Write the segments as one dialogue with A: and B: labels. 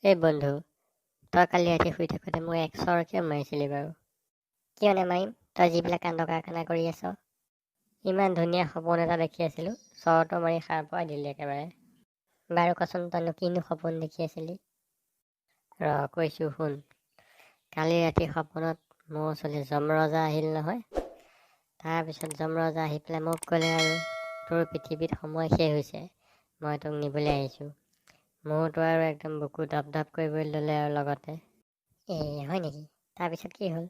A: এই বন্ধু, তই কালি ৰাতি শুই থাকোঁতে মোক 100 কিয় মাৰিছিলি বাৰু?
B: কিয় নামাৰিম? তই যিবিলাক কাণ্ড কাৰখানা কৰি আছ।
A: ইমান ধুনীয়া সপোন এটা দেখি আছিলোঁ, চৰটো মাৰি সাৰ পৰাই দিলি একেবাৰে।
B: বাৰু কচোন, তইনো কিনো সপোন দেখি আছিলি?
A: কৈছোঁ শুন। কালি ৰাতি সপোনত মোৰ ওচৰলৈ যমৰজা আহিল নহয়। তাৰপিছত যমৰজা আহি পেলাই মোক ক'লে আৰু তোৰ পৃথিৱীত সময় শেষ হৈছে, মই তোক নিবলৈ আহিছোঁ। মোৰতো আৰু একদম বুকু ঢপ ঢপ কৰিবলৈ ল'লে আৰু লগতে।
B: হয় নেকি? তাৰপিছত কি হ'ল?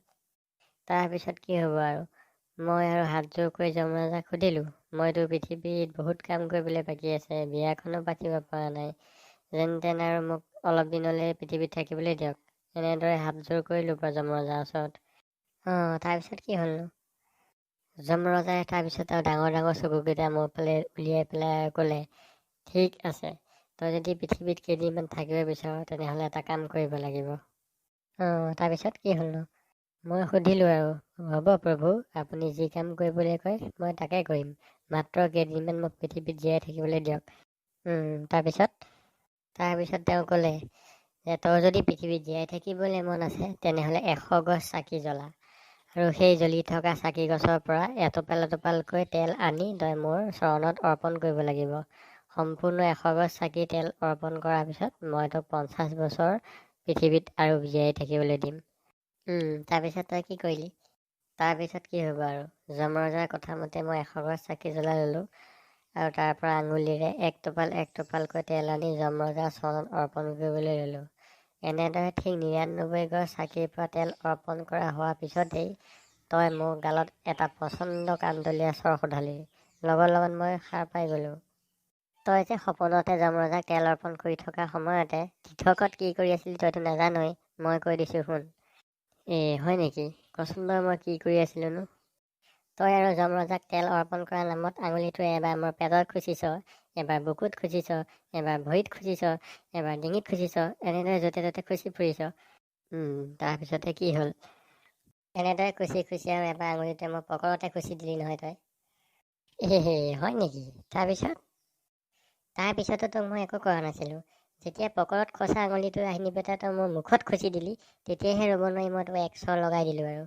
A: তাৰপিছত কি হ'ব আৰু, মই আৰু হাতযোৰ কৰি যমৰাজাক সুধিলোঁ, মইতো পৃথিৱীত বহুত কাম কৰিবলৈ বাকী আছে, বিয়াখনো পাতিব পৰা নাই, যেন তেন আৰু মোক অলপ দিনলৈ পৃথিৱীত থাকিবলৈ দিয়ক। এনেদৰে হাতযোৰ কৰিলোঁ বাৰু যমৰাজাৰ ওচৰত।
B: তাৰপিছত কি হ'লনো?
A: যমৰাজাই তাৰপিছত আৰু ডাঙৰ ডাঙৰ চকুকেইটা মোৰ ফালে উলিয়াই পেলাই আৰু ক'লে, ঠিক আছে, তই যদি পৃথিৱীত কেইদিনমান থাকিব বিচাৰ তেনেহ'লে এটা কাম কৰিব লাগিব।
B: তাৰপিছত কি হ'লনো?
A: মই সুধিলোঁ আৰু, হ'ব প্ৰভু, আপুনি যি কাম কৰিবলৈ কয় মই তাকে কৰিম, মাত্ৰ কেইদিনমান মোক পৃথিৱীত জীয়াই থাকিবলৈ দিয়ক।
B: তাৰপিছত
A: তেওঁ ক'লে যে তোৰ যদি পৃথিৱীত জীয়াই থাকিবলৈ মন আছে তেনেহ'লে 100 গছ চাকি জ্বলা, আৰু সেই জ্বলি থকা চাকি গছৰ পৰা এটোপাল এটোপালকৈ তেল আনি তই মোৰ চৰণত অৰ্পণ কৰিব লাগিব। সম্পূৰ্ণ 100 গছ চাকি তেল অৰ্পণ কৰাৰ পিছত মই তোক 50 বছৰ পৃথিৱীত আৰু জীয়াই থাকিবলৈ দিম।
B: তাৰপিছত তই কি কৰিলি?
A: তাৰপিছত কি হ'ব আৰু, যমৰজাৰ কথা মতে মই 100 গছ চাকি জ্বলাই ল'লোঁ, আৰু তাৰ পৰা আঙুলিৰে এক টোপালকৈ তেল আনি যমৰজাৰ চৰণত অৰ্পণ কৰিবলৈ ল'লোঁ। এনেদৰে ঠিক 99 গছ চাকিৰ পৰা তেল অৰ্পণ কৰা হোৱাৰ পিছতেই তই মোৰ গালত এটা প্ৰচণ্ড কাণতলীয়া চৰ সোধালি। লগত মই সাৰ পাই গ'লোঁ।
B: তই যে সপোনতে যমৰজাক তেল অৰ্পণ কৰি থকা সময়তে তীৰ্থকত কি কৰি আছিলি তইতো নাজানই, মই কৈ দিছোঁ শুন।
A: হয় নেকি? কচোন বাৰু মই কি কৰি আছিলোনো?
B: তই আৰু যমৰজাক তেল অৰ্পণ কৰাৰ নামত আঙুলিটো এবাৰ মোৰ পেটত খুচিছ, এবাৰ বুকুত খুচিছ, এবাৰ ভৰিত খুচিছ, এবাৰ ডিঙিত খুচিছ, এনেদৰে য'তে ত'তে খুচি ফুৰিছ।
A: তাৰপিছতে কি হ'ল?
B: এনেদৰে খুচি খুচি আৰু এবাৰ আঙুলিটোৱে মোৰ পকৰতে খুচি দিলি নহয় তই।
A: হয় নেকি?
B: তাৰপিছতো তোক মই একো কৰা নাছিলোঁ। যেতিয়া পকৰত খচা আঙুলিটো আহি নি পেলাই তই মোৰ মুখত খুচি দিলি, তেতিয়াহে ৰ'ব নোৱাৰি মই তোক 100 লগাই দিলোঁ আৰু।